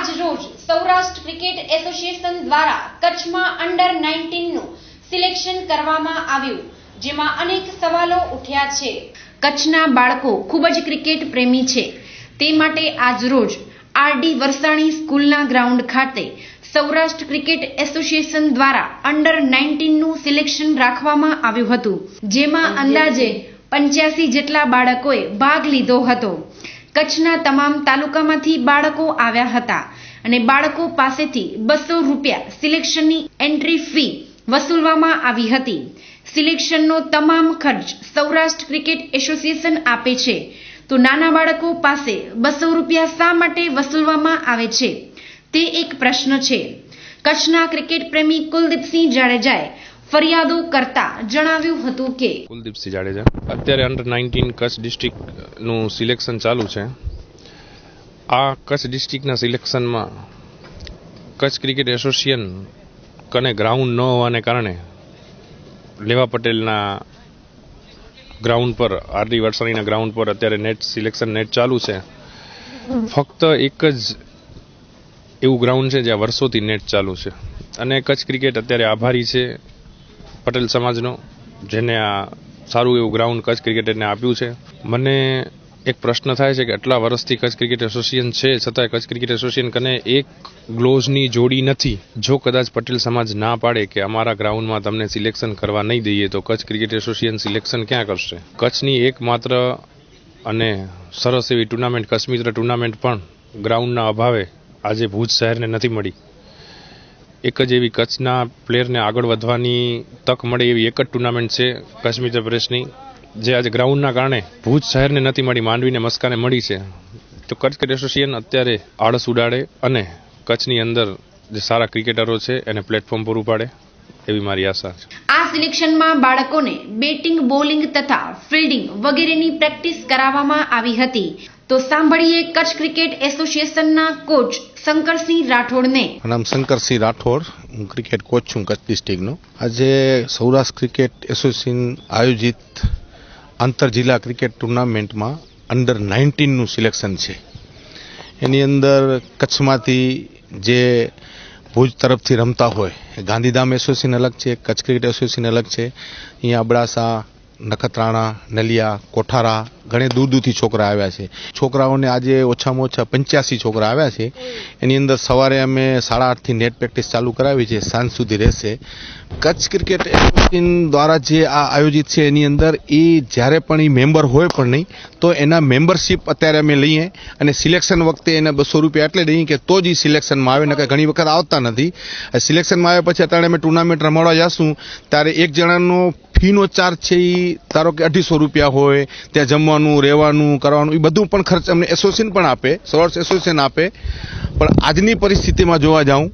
આજ રોજ Saurashtra cricket association દ્વારા કચ્છમાં અંડર 19 નું સિલેક્શન કરવામાં આવ્યું, જેમાં અનેક સવાલો ઉઠ્યા છે। કચ્છના બાળકો ખૂબ જ ક્રિકેટ પ્રેમી છે, તે માટે આજ રોજ આરડી વરસાણી સ્કૂલના ગ્રાઉન્ડ ખાતે સૌરાષ્ટ્ર ક્રિકેટ એસોસિએશન દ્વારા અંડર 19 નું સિલેક્શન રાખવામાં આવ્યું હતું, જેમાં અંદાજે 85 જેટલા બાળકોએ ભાગ લીધો હતો। કચ્છના તમામ તાલુકામાંથી બાળકો આવ્યા હતા અને બાળકો પાસેથી 200 રૂપિયા સિલેક્શનની એન્ટ્રી ફી વસૂલવામાં આવી હતી। સિલેક્શનનો તમામ ખર્ચ સૌરાષ્ટ્ર ક્રિકેટ એસોસિએશન આપે છે, તો નાના બાળકો પાસે 200 રૂપિયા શા માટે વસૂલવામાં આવે છે તે એક પ્રશ્ન છે। કચ્છના ક્રિકેટ પ્રેમી કુલદીપસિંહ જાડેજાએ ફરિયાદો કરતા જણાવ્યું હતું કે કુલદીપસિંહ જાડેજા, અત્યારે અંડર 19 કચ્છ ડિસ્ટ્રિક્ટનું સિલેક્શન ચાલુ છે। આ કચ્છ ડિસ્ટ્રિક્ટના સિલેક્શનમાં કચ્છ ક્રિકેટ એસોસિએશન કને ગ્રાઉન્ડ ન હોવાને કારણે લેવા પટેલના ગ્રાઉન્ડ પર, આરડી વરસાણીના ગ્રાઉન્ડ પર અત્યારે સિલેક્શન નેટ ચાલુ છે। ફક્ત એક જ એવું ગ્રાઉન્ડ છે જ્યાં વર્ષોથી નેટ ચાલુ છે અને કચ્છ ક્રિકેટ અત્યારે આભારી છે પટેલ સમાજનો, જેને આ સારું એવું ગ્રાઉન્ડ કચ્છ ક્રિકેટરને આપ્યું છે। મને એક પ્રશ્ન થાય છે કે આટલા વર્ષથી કચ્છ ક્રિકેટ એસોસિએશન છે, છતાંય કચ્છ ક્રિકેટ એસોસિએશન કને એક ગ્લોવ્સની જોડી નથી। જો કદાચ પટેલ સમાજ ના પાડે કે અમારા ગ્રાઉન્ડમાં તમને સિલેક્શન કરવા નહીં દઈએ, તો કચ્છ ક્રિકેટ એસોસિએશન સિલેક્શન ક્યાં કરશે? કચ્છની એકમાત્ર અને સરસ એવી ટુર્નામેન્ટ, કચ્છ મિત્ર ટુર્નામેન્ટ પણ ગ્રાઉન્ડના અભાવે આજે ભુજ શહેરને નથી મળી। એક જ એવી કચ્છના પ્લેયરને આગળ વધવાની તક મળે એવી એક જ ટુર્નામેન્ટ છે કચ્છ મિત્ર પ્રેસની, જે આજે ગ્રાઉન્ડના કારણે ભુજ શહેરને નથી મળી, માંડવીને મસ્કાને મળી છે। તો કચ્છ ક્રિકેટ એસોસિએશન અત્યારે આળસ ઉડાડે અને કચ્છની અંદર જે સારા ક્રિકેટરો છે એને પ્લેટફોર્મ પૂરું પાડે એવી મારી આશા છે। આ સિલેક્શનમાં બાળકોને બેટિંગ, બોલિંગ તથા ફિલ્ડિંગ વગેરેની પ્રેક્ટિસ કરાવવામાં આવી હતી। તો સાંભળીએ કચ્છ ક્રિકેટ એસોસિએશનના કોચ શંકરસિંહ રાઠોડને। નામ શંકરસિંહ રાઠોડ, હું ક્રિકેટ કોચ છું કચ્છ ડિસ્ટ્રિક્ટનો। આજે સૌરાષ્ટ્ર ક્રિકેટ એસોસિએશન આયોજિત આંતર જિલ્લા ક્રિકેટ ટુર્નામેન્ટમાં અંડર 19 નું સિલેક્શન છે। એની અંદર કચ્છમાંથી જે ભુજ તરફથી રમતા હોય, ગાંધીધામ એસોસિએશન અલગ છે, કચ્છ ક્રિકેટ એસોસિએશન અલગ છે। અહીંયા અબડાસા, નખત્રાણા, નલિયા, કોઠારા ઘણે દૂર દૂરથી છોકરા આવ્યા છે। છોકરાઓને આજે ઓછામાં ઓછા 85 છોકરા આવ્યા છે। એની અંદર સવારે અમે 8:30 થી નેટ પ્રેક્ટિસ ચાલુ કરાવી છે, સાંજ સુધી રહેશે। કચ્છ ક્રિકેટ એસોસિએશન દ્વારા જે આ આયોજિત છે એની અંદર એ જ્યારે પણ એ મેમ્બર હોય પણ નહીં તો એના મેમ્બરશીપ અત્યારે અમે લઈએ અને સિલેક્શન વખતે એને 200 રૂપિયા એટલે દઈએ કે તો જ એ સિલેક્શનમાં આવે, નકર ઘણી વખત આવતા નથી। સિલેક્શનમાં આવ્યા પછી અત્યારે અમે ટુર્નામેન્ટ રમાડવા જઈશું ત્યારે એક જણાનો ફીનો ચાર્જ છે એ ધારો કે 250 રૂપિયા હોય, ત્યાં જમવાનું, રહેવાનું, કરવાનું એ બધું પણ ખર્ચ અમને એસોસિએશન પણ આપે, સૌરાષ્ટ્ર એસોસિએશન આપે। પણ આજની પરિસ્થિતિમાં જોવા જાઉં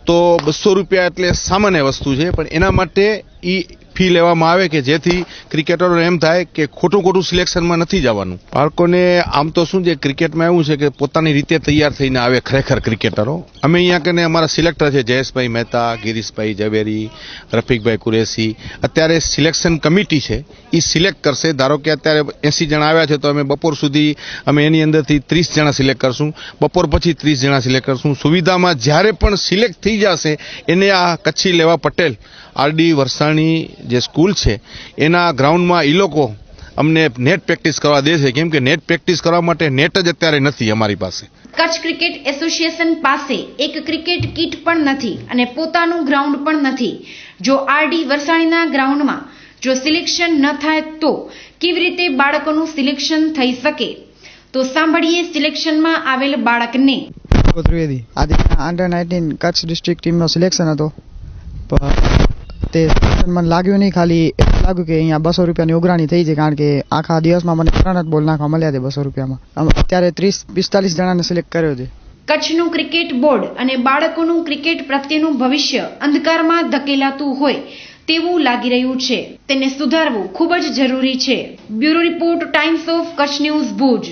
તો 200 રૂપિયા એટલે સામાન્ય વસ્તુ છે, પણ એના માટે એ ફી લેવામાં આવે કે જેથી ક્રિકેટરોને એમ થાય કે ખોટું સિલેક્શનમાં નથી જવાનું। બાળકોને આમ તો શું છે, ક્રિકેટમાં એવું છે કે પોતાની રીતે તૈયાર થઈને આવે ખરેખર ક્રિકેટરો। અમે અહીંયા કને અમારા સિલેક્ટર છે જયેશભાઈ મહેતા, ગિરીશભાઈ ઝવેરી, રફીકભાઈ કુરેશી, અત્યારે સિલેક્શન કમિટી છે એ સિલેક્ટ કરશે। ધારો કે અત્યારે 80 જણા આવ્યા છે તો અમે બપોર સુધી અમે એની અંદરથી 30 જણા સિલેક્ટ કરશું, બપોર પછી 30 જણા સિલેક્ટ કરશું। સુવિધામાં જ્યારે પણ સિલેક્ટ થઈ જશે એને આ કચ્છી લેવા પટેલ આરડી વરસાણી જે સ્કૂલ છે એના ગ્રાઉન્ડમાં એ લોકો અમને નેટ પ્રેક્ટિસ કરવા દે છે, કેમ કે નેટ પ્રેક્ટિસ કરવા માટે નેટ જ અત્યારે નથી અમારી પાસે। કચ્છ ક્રિકેટ એસોસિએશન પાસે એક ક્રિકેટ કિટ પણ નથી અને પોતાનું ગ્રાઉન્ડ પણ નથી। જો આરડી વરસાણીના ગ્રાઉન્ડમાં જો સિલેક્શન ન થાય તો કેવી રીતે બાળકોનું સિલેક્શન થઈ શકે? તો સાંભળીએ સિલેક્શનમાં આવેલ બાળકને। ત્રિવેદી, આજે અંડર 19 કચ્છ ડિસ્ટ્રિક્ટ ટીમનો સિલેક્શન હતો, તે મને લાગ્યું નહીં, ખાલી એવું લાગ્યું કે અહીંયા 200 રૂપિયાની ઉઘરાણી થઈ છે, કારણ કે આખા દિવસમાં મને 3 જ બોલ નાખવા મળ્યા છે 200 રૂપિયામાં। અત્યારે 30-45 જણાને સિલેક્ટ કર્યો છે। કચ્છનું ક્રિકેટ બોર્ડ અને બાળકોનું ક્રિકેટ પ્રત્યેનું ભવિષ્ય અંધકારમાં ધકેલાતું હોય તેવું લાગી રહ્યું છે, તેને સુધારવું ખૂબ જ જરૂરી છે। Bureau report, times of Kutch news, Bhuj.